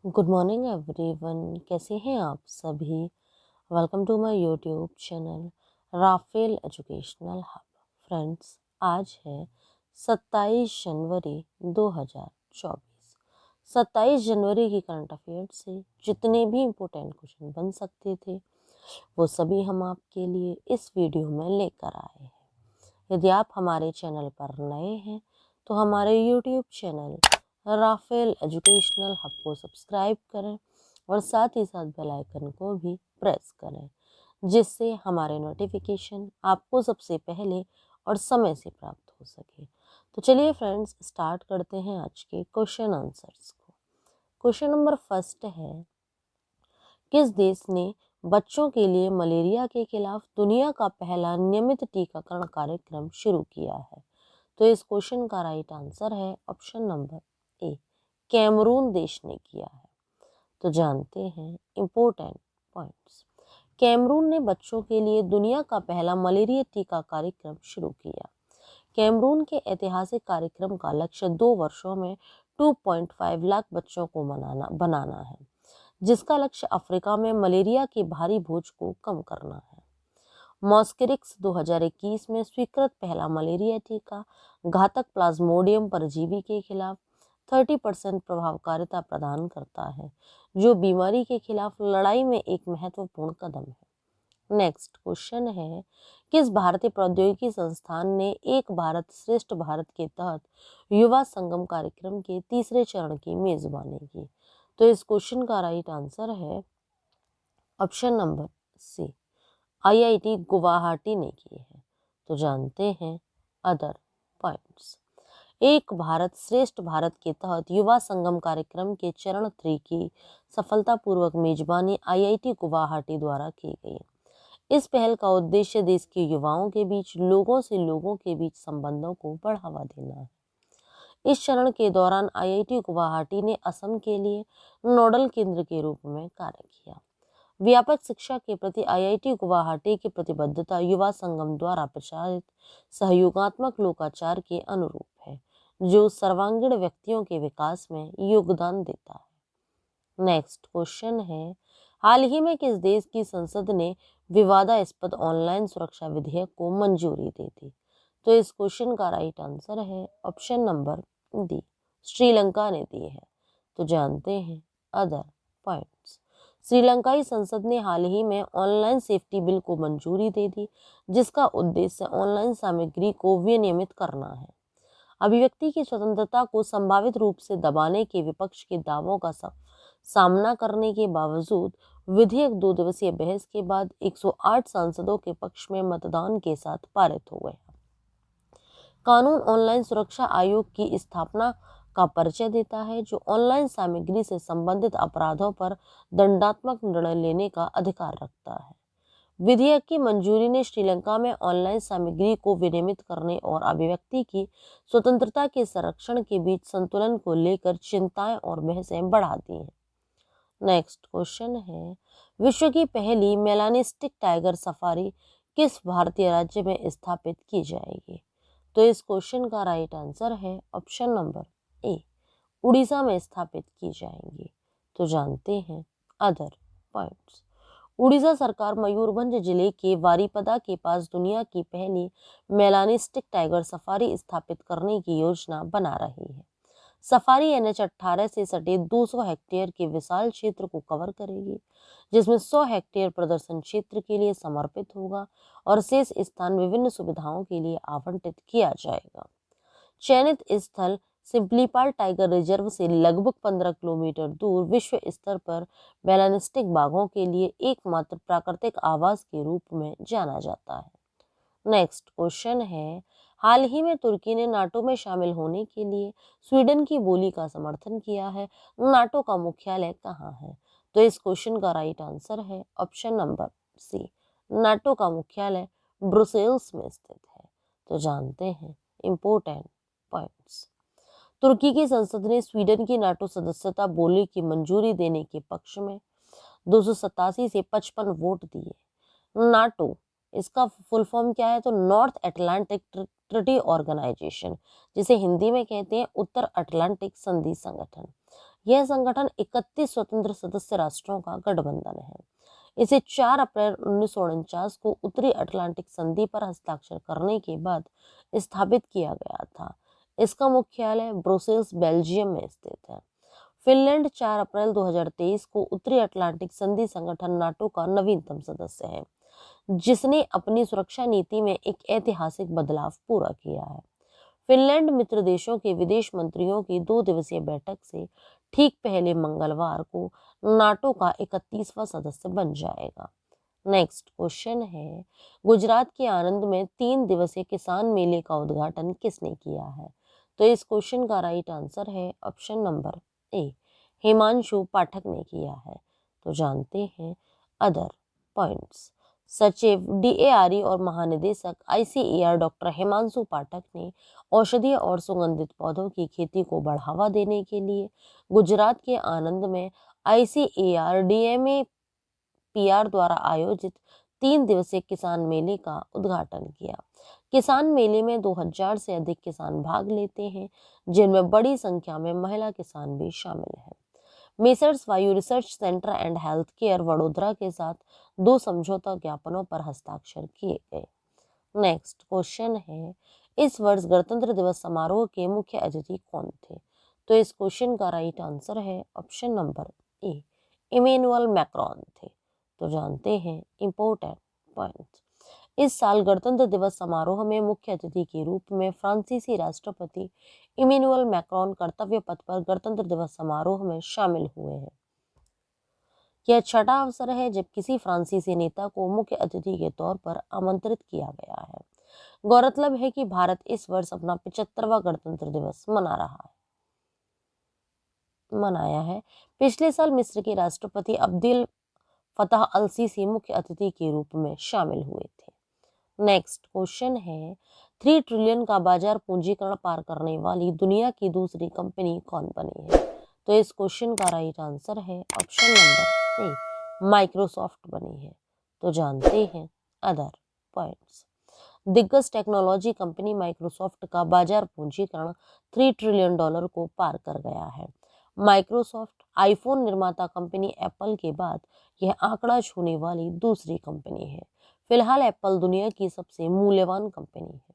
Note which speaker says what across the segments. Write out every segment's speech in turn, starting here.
Speaker 1: Good morning everyone. कैसे हैं आप सभी? Welcome to my YouTube channel Rafale educational hub. Friends, आज है 27 जनवरी 2024। 27 जनवरी की करंट अफेयर से जितने भी इम्पोर्टेंट क्वेश्चन बन सकते थे वो सभी हम आपके लिए इस वीडियो में लेकर आए हैं। यदि आप हमारे चैनल पर नए हैं तो हमारे YouTube channel Rafale educational hub को सब्सक्राइब करें और साथ ही साथ बेल आइकन को भी प्रेस करें, जिससे हमारे नोटिफिकेशन आपको सबसे पहले और समय से प्राप्त हो सके। तो चलिए फ्रेंड्स, स्टार्ट करते हैं आज के क्वेश्चन आंसर्स को। क्वेश्चन नंबर फर्स्ट है, किस देश ने बच्चों के लिए मलेरिया के खिलाफ दुनिया का पहला नियमित टीकाकरण कार्यक्रम शुरू किया है? तो इस क्वेश्चन का राइट आंसर है ऑप्शन नंबर ए, कैमरून देश ने किया है। तो जानते हैं इंपॉर्टेंट पॉइंट्स। कैमरून ने बच्चों के लिए दुनिया का पहला मलेरिया टीका कार्यक्रम शुरू किया। कैमरून के ऐतिहासिक कार्यक्रम का लक्ष्य 2 वर्षों में 2.5 लाख बच्चों को बनाना है, जिसका लक्ष्य अफ्रीका में मलेरिया के भारी बोझ को कम करना है। मॉस्किरिक्स 2021 में स्वीकृत पहला मलेरिया टीका घातक प्लाज्मोडियम परजीवी के खिलाफ 30% प्रभावकारिता प्रदान करता है, जो बीमारी के खिलाफ लड़ाई में एक महत्वपूर्ण कदम है। नेक्स्ट क्वेश्चन है, किस भारतीय प्रौद्योगिकी संस्थान ने एक भारत श्रेष्ठ भारत के तहत युवा संगम कार्यक्रम के तीसरे चरण की मेजबानी की? तो इस क्वेश्चन का राइट आंसर है option number C, IIT Guwahati ने की है। तो जानते हैं अदर पॉइंट्स। एक भारत श्रेष्ठ भारत के तहत युवा संगम कार्यक्रम के चरण 3 की सफलतापूर्वक मेजबानी आईआईटी गुवाहाटी द्वारा की गई। इस पहल का उद्देश्य देश के युवाओं के बीच लोगों से लोगों के बीच संबंधों को बढ़ावा देना है। इस चरण के दौरान आईआईटी गुवाहाटी ने असम के लिए नोडल केंद्र के रूप में कार्य किया। व्यापक शिक्षा के प्रति आईआईटी गुवाहाटी की प्रतिबद्धता युवा संगम द्वारा प्रचारित सहयोगात्मक लोकाचार के अनुरूप है, जो सर्वांगीण व्यक्तियों के विकास में योगदान देता है। नेक्स्ट क्वेश्चन है, हाल ही में किस देश की संसद ने विवादास्पद ऑनलाइन सुरक्षा विधेयक को मंजूरी दे दी? तो इस क्वेश्चन का राइट आंसर है ऑप्शन नंबर डी, श्रीलंका ने दी है। तो जानते हैं अदर पॉइंट्स। श्रीलंकाई संसद ने हाल ही में ऑनलाइन सेफ्टी बिल को मंजूरी दे दी, जिसका उद्देश्य ऑनलाइन सामग्री को विनियमित करना है। अभिव्यक्ति की स्वतंत्रता को संभावित रूप से दबाने के विपक्ष के दावों का सामना करने के बावजूद विधेयक 2 दिवसीय बहस के बाद 108 सांसदों के पक्ष में मतदान के साथ पारित हो गया। कानून ऑनलाइन सुरक्षा आयोग की स्थापना का परिचय देता है, जो ऑनलाइन सामग्री से संबंधित अपराधों पर दंडात्मक निर्णय लेने का अधिकार रखता है। विधेयक की मंजूरी ने श्रीलंका में ऑनलाइन सामग्री को विनियमित करने और अभिव्यक्ति की स्वतंत्रता के संरक्षण के बीच संतुलन को लेकर चिंताएं और बहसें बढ़ा दी हैं। नेक्स्ट क्वेश्चन है, विश्व की पहली मेलानिस्टिक टाइगर सफारी किस भारतीय राज्य में स्थापित की जाएगी? तो इस क्वेश्चन का राइट आंसर है ऑप्शन नंबर ए, उड़ीसा में स्थापित की जाएंगी। तो जानते हैं अदर पॉइंट्स। उड़ीसा सरकार मयूरभंज जिले के वारीपदा के पास दुनिया की पहली मेलानिस्टिक टाइगर सफारी स्थापित करने की योजना बना रही है। सफारी एनएच 18 से सटे 200 हेक्टेयर के विशाल क्षेत्र को कवर करेगी, जिसमें 100 हेक्टेयर प्रदर्शन क्षेत्र के लिए समर्पित होगा और शेष स्थान विभिन्न सुविधाओं के लिए आवंटित किया जाएगा। चयनित स्थल सिम्पलीपाल टाइगर रिजर्व से लगभग 15 किलोमीटर दूर विश्व स्तर पर मेलानिस्टिक बाघों के लिए एकमात्र प्राकृतिक आवास के रूप में जाना जाता है। नेक्स्ट क्वेश्चन है, हाल ही में तुर्की ने नाटो में शामिल होने के लिए स्वीडन की बोली का समर्थन किया है। नाटो का मुख्यालय कहाँ है? तो इस क्वेश्चन का राइट आंसर है ऑप्शन नंबर सी, नाटो का मुख्यालय ब्रुसेल्स में स्थित है। तो जानते हैं इंपॉर्टेंट पॉइंट्स। तुर्की की संसद ने स्वीडन की नाटो सदस्यता बोली की मंजूरी देने के पक्ष में 287 से 55 वोट दिए। नाटो, इसका फुल फॉर्म क्या है? तो नॉर्थ अटलांटिक ट्रीटी ऑर्गेनाइजेशन, जिसे हिंदी में कहते हैं उत्तर अटलांटिक संधि संगठन। यह संगठन 31 स्वतंत्र सदस्य राष्ट्रों का गठबंधन है। इसे 4 अप्रैल 1949 को उत्तरी अटलांटिक संधि पर हस्ताक्षर करने के बाद स्थापित किया गया था। इसका मुख्यालय ब्रुसेल्स, बेल्जियम में स्थित है। फिनलैंड 4 अप्रैल 2023 को उत्तरी अटलांटिक संधि संगठन नाटो का नवीनतम सदस्य है, जिसने अपनी सुरक्षा नीति में एक ऐतिहासिक बदलाव पूरा किया है। फिनलैंड मित्र देशों के विदेश मंत्रियों की 2 दिवसीय बैठक से ठीक पहले मंगलवार को नाटो का 31वां सदस्य बन जाएगा। नेक्स्ट क्वेश्चन है, गुजरात के आनंद में 3 दिवसीय किसान मेले का उद्घाटन किसने किया है? तो इस क्वेश्चन का राइट आंसर है ऑप्शन नंबर ए, हिमांशु पाठक ने किया है। तो जानते हैं अदर पॉइंट्स। सचिव DARE और महानिदेशक ICAR डॉक्टर हिमांशु पाठक ने औषधीय और सुगंधित पौधों की खेती को बढ़ावा देने के लिए गुजरात के आनंद में ICAR DMAPR द्वारा आयोजित 3 दिवसीय किसान मेले का उद्घाटन किया। किसान मेले में 2000 से अधिक किसान भाग लेते हैं, जिनमें बड़ी संख्या में महिला किसान भी शामिल हैं। मेसर्स वायु research centre and health care Vadodara के साथ 2 समझौता ज्ञापनों पर हस्ताक्षर किए गए। नेक्स्ट क्वेश्चन है, इस वर्ष गणतंत्र दिवस समारोह के मुख्य अतिथि कौन थे? तो इस क्वेश्चन का राइट आंसर है option number A, Emmanuel Macron थे। तो जानते हैं इंपॉर्टेंट पॉइंट्स। इस साल गणतंत्र दिवस समारोह में मुख्य अतिथि के रूप में फ्रांसीसी राष्ट्रपति इमैनुअल मैक्रोन कर्तव्य पथ पर गणतंत्र दिवस समारोह में शामिल हुए हैं। यह छठा अवसर है जब किसी फ्रांसीसी नेता को मुख्य अतिथि के तौर पर आमंत्रित किया गया है। गौरतलब है कि भारत इस वर्ष अपना 75वां गणतंत्र दिवस मनाया है। पिछले साल मिस्र के राष्ट्रपति अब्देल फताह अल सीसी मुख्य अतिथि के रूप में शामिल हुए थे। नेक्स्ट क्वेश्चन है, 3 ट्रिलियन का बाजार पूंजीकरण पार करने वाली दुनिया की दूसरी कंपनी कौन बनी है? तो इस क्वेश्चन का राइट आंसर है ऑप्शन नंबर ए, माइक्रोसॉफ्ट बनी है। तो जानते हैं अदर पॉइंट्स। दिग्गज टेक्नोलॉजी कंपनी माइक्रोसॉफ्ट का बाजार पूंजीकरण 3 ट्रिलियन डॉलर को पार कर गया है। माइक्रोसॉफ्ट आईफोन निर्माता कंपनी एप्पल के बाद यह आंकड़ा छूने वाली दूसरी कंपनी है। फिलहाल एप्पल दुनिया की सबसे मूल्यवान कंपनी है।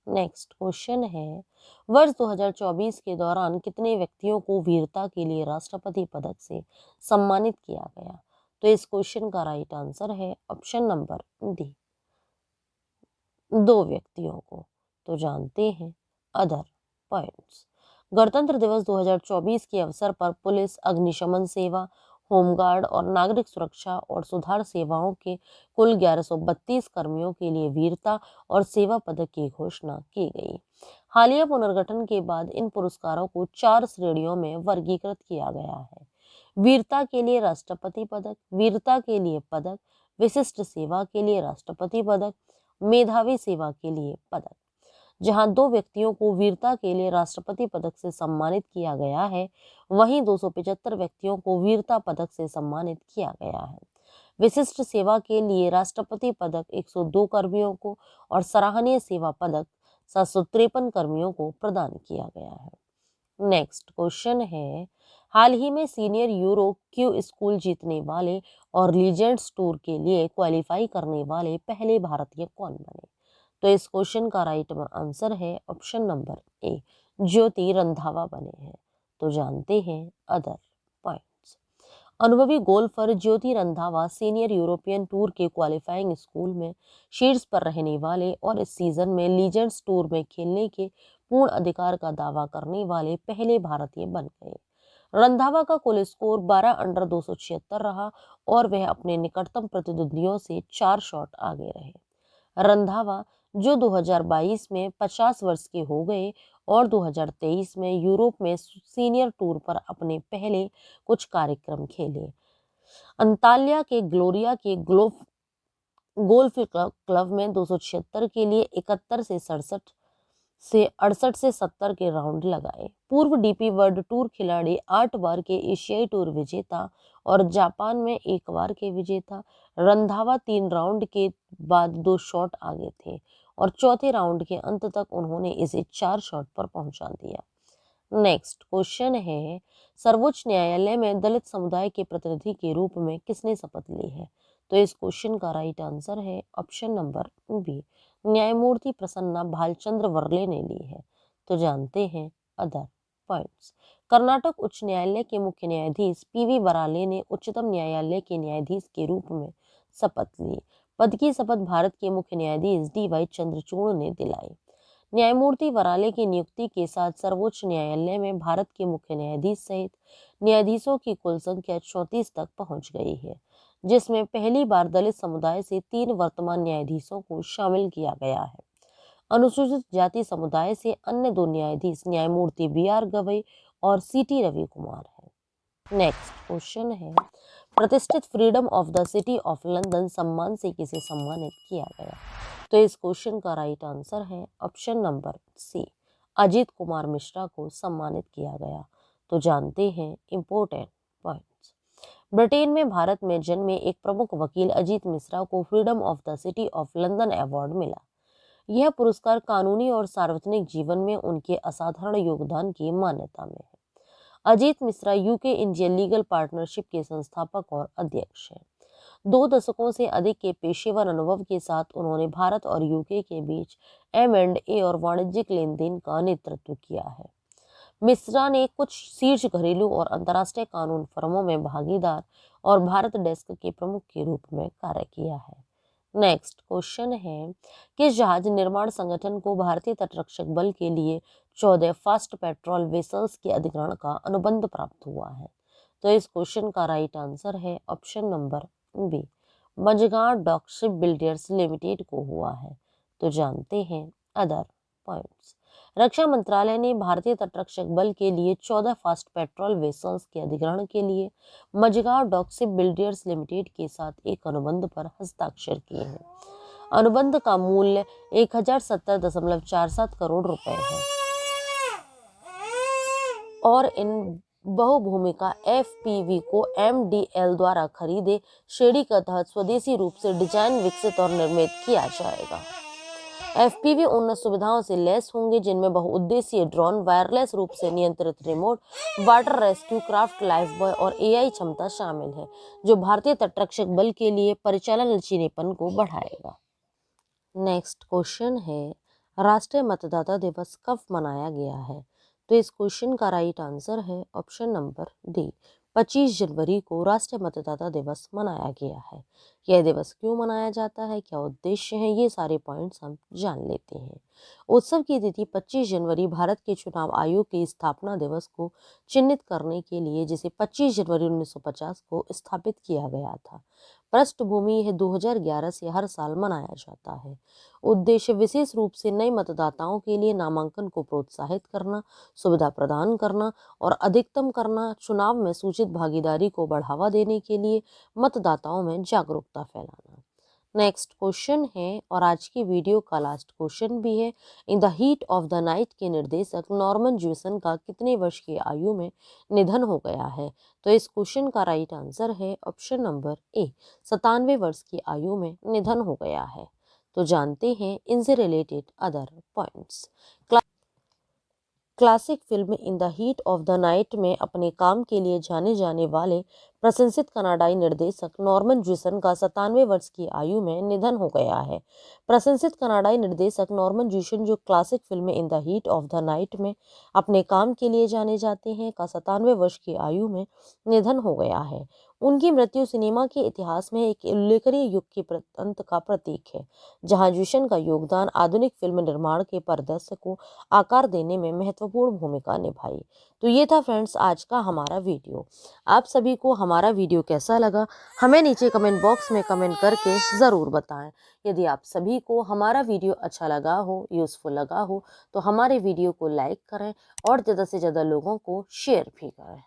Speaker 1: नेक्स्ट क्वेश्चन है, वर्ष 2024 के दौरान कितने व्यक्तियों को वीरता के लिए राष्ट्रपति पदक से सम्मानित किया गया? तो इस क्वेश्चन का राइट आंसर है ऑप्शन नंबर डी, 2 व्यक्तियों को। तो जानते हैं अदर पॉइंट्स। गणतंत्र दिवस 2024 के अवसर पर पुलिस, अग्निशमन सेवा, होमगार्ड और नागरिक सुरक्षा और सुधार सेवाओं के कुल 1132 कर्मियों के लिए वीरता और सेवा पदक की घोषणा की गई। हालिया पुनर्गठन के बाद इन पुरस्कारों को 4 श्रेणियों में वर्गीकृत किया गया है। वीरता के लिए राष्ट्रपति पदक, वीरता के लिए पदक, विशिष्ट सेवा के लिए राष्ट्रपति पदक, मेधावी सेवा के लिए पदक। जहां 2 व्यक्तियों को वीरता के लिए राष्ट्रपति पदक से सम्मानित किया गया है, वहीं 275 व्यक्तियों को वीरता पदक से सम्मानित किया गया है। विशिष्ट सेवा के लिए राष्ट्रपति पदक 102 कर्मियों को और सराहनीय सेवा पदक 753 कर्मियों को प्रदान किया गया है। नेक्स्ट क्वेश्चन है, हाल ही में सीनियर यूरो क्यू स्कूल जीतने वाले और लीजेंड्स टूर के लिए क्वालिफाई करने वाले पहले भारतीय कौन बने? तो इस क्वेश्चन का राइट आंसर है ऑप्शन नंबर ए, ज्योति रंधावा बने हैं। तो जानते हैं अदर पॉइंट्स। अनुभवी गोल्फर ज्योति रंधावा सीनियर यूरोपियन टूर के क्वालिफाइंग स्कूल में शीर्ष पर रहने वाले और इस सीजन में लीजेंड्स टूर में खेलने के पूर्ण अधिकार का दावा करने वाले पहले भारतीय बन गए। रंधावा का कुल स्कोर 12 अंडर 276 रहा और वह अपने निकटतम प्रतिद्वंदियों से 4 शॉट आगे रहे। रंधावा, जो 2022 में 50 वर्ष के हो गए और 2023 में यूरोप में सीनियर टूर पर अपने पहले कुछ कार्यक्रम खेले। अंताल्या के ग्लोरिया के गोल्फ क्लब में 276 के लिए 71 से 68 से 70 के राउंड लगाए। पूर्व डीपी वर्ल्ड टूर खिलाड़ी 8 बार के एशियाई टूर विजेता और जापान में 1 बार के विजेता रंधावा 3 राउंड के बाद 2 शॉट आगे थे और चौथे राउंड के अंत तक उन्होंने इसे 4 शॉट पर पहुंचा दिया। नेक्स्ट क्वेश्चन है, सर्वोच्च न्यायालय में दलित समुदाय के प्रतिनिधि के रूप में किसने शपथ ली है? तो इस क्वेश्चन का राइट आंसर है ऑप्शन नंबर बी, न्यायमूर्ति प्रसन्ना भालचंद्र वर्ले ने ली है। तो जानते हैं अदर पॉइंट्स। कर्नाटक उच्च न्यायालय के मुख्य न्यायाधीश पीवी बराले ने उच्चतम न्यायालय के न्यायाधीश के रूप में शपथ ली। पद की शपथ भारत के मुख्य न्यायाधीश डी.वाई. चंद्रचूड़ ने दिलाई। न्यायमूर्ति वराले की नियुक्ति के साथ सर्वोच्च न्यायालय में भारत के मुख्य न्यायाधीश सहित न्यायाधीशों की कुल संख्या 34 तक पहुंच गई है, जिसमें पहली बार दलित समुदाय से 3 वर्तमान न्यायाधीशों को शामिल किया गया है। अनुसूचित जाति समुदाय से अन्य 2 न्यायाधीश न्यायमूर्ति बी.आर. गवई और सी.टी. रवि कुमार है। नेक्स्ट क्वेश्चन है, प्रतिष्ठित freedom of the city of London सम्मान से किसे सम्मानित किया गया? तो इस क्वेश्चन का राइट आंसर है option number C, Ajit Kumar Mishra को सम्मानित किया गया। तो जानते हैं इंपॉर्टेंट पॉइंट्स। ब्रिटेन में भारत में जन्मे एक प्रमुख वकील अजीत मिश्रा को freedom of the city of London award मिला। यह पुरस्कार कानूनी और सार्वजनिक जीवन में उनके असाधारण योगदान की मान्यता में है। Ajit Mishra UK India legal partnership के संस्थापक और अध्यक्ष हैं। 2 दशकों से अधिक के पेशेवर अनुभव के साथ उन्होंने भारत और यूके के बीच M&A और वाणिज्यिक लेन देन का नेतृत्व किया है। मिश्रा ने कुछ शीर्ष घरेलू और अंतर्राष्ट्रीय कानून फर्मों में भागीदार और भारत डेस्क के प्रमुख के रूप में कार्य किया है। नेक्स्ट क्वेश्चन है, किस जहाज निर्माण संगठन को भारतीय तटरक्षक बल के लिए 14 फास्ट पेट्रोल वेसल्स के अधिग्रहण का अनुबंध प्राप्त हुआ है? तो इस क्वेश्चन का राइट आंसर है option number B, Mazagon dock shipbuilders limited को हुआ है। तो जानते हैं अदर पॉइंट्स। रक्षा मंत्रालय ने भारतीय तटरक्षक बल के लिए 14 फास्ट पेट्रोल वेसल्स के अधिग्रहण के लिए Mazagon dock shipbuilders limited के साथ एक अनुबंध पर हस्ताक्षर किए हैं। अनुबंध का मूल्य 1070.47 करोड़ रुपए है और इन बहुभूमिका FPV को MDL द्वारा खरीदे श्रेणी के तहत स्वदेशी रूप से डिजाइन, विकसित और निर्मित किया जाएगा। FPV उन सुविधाओं से लैस होंगे जिनमें बहुउद्देशीय ड्रोन, वायरलेस रूप से नियंत्रित remote, water rescue craft, life boy और AI क्षमता शामिल है, जो भारतीय तटरक्षक बल के लिए परिचालन लचीलेपन को बढ़ाएगा। नेक्स्ट क्वेश्चन है, राष्ट्रीय मतदाता दिवस कब मनाया गया है? तो इस क्वेश्चन का राइट आंसर है ऑप्शन नंबर डी, 25 जनवरी को राष्ट्रीय मतदाता दिवस मनाया गया है। यह दिवस क्यों मनाया जाता है, क्या उद्देश्य है, ये सारे पॉइंट्स हम जान लेते हैं। उत्सव की तिथि 25 जनवरी भारत के चुनाव आयोग के स्थापना दिवस को चिन्हित करने के लिए, जिसे 25 जनवरी 1950 को स्थापित किया गया था। पृष्ठभूमि यह 2011 से हर साल मनाया जाता है। उद्देश्य विशेष रूप से नए मतदाताओं के लिए नामांकन को प्रोत्साहित करना, सुविधा प्रदान करना और अधिकतम करना, चुनाव में सूचित भागीदारी को बढ़ावा देने के लिए मतदाताओं में जागरूकता फैलाना। नेक्स्ट क्वेश्चन है और आज की वीडियो का लास्ट क्वेश्चन भी है। In the heat of the night के निर्देशक नॉर्मन ज्यूसन का कितने वर्ष की आयु में निधन हो गया है? तो इस क्वेश्चन का राइट आंसर है ऑप्शन नंबर ए, 97 वर्ष की आयु में निधन हो गया है। तो जानते हैं इनसे related other points. Classic film in the heat of the night में अपने काम के लिए जाने जाने वाले प्रशंसित कनाडाई निर्देशक नॉर्मन ज्यूसन का 97 वर्ष की आयु में निधन हो गया है। प्रशंसित कनाडाई निर्देशक नॉर्मन ज्यूसन, जो classic film in the heat of the night में अपने काम के लिए जाने जाते हैं, का 97 वर्ष की आयु में निधन हो गया है। उनकी मृत्यु सिनेमा के इतिहास में एक उल्लेखनीय युग के अंत का प्रतीक है, जहां ज्यूसन का योगदान आधुनिक फिल्म निर्माण के परिदृश्य को आकार देने में महत्वपूर्ण भूमिका निभाई। तो ये था फ्रेंड्स आज का हमारा वीडियो। आप सभी को हमारा वीडियो कैसा लगा हमें नीचे कमेंट बॉक्स में कमेंट करके ज़रूर बताएं। यदि आप सभी को हमारा वीडियो अच्छा लगा हो, यूज़फुल लगा हो, तो हमारे वीडियो को लाइक करें और ज़्यादा से ज़्यादा लोगों को शेयर भी करें।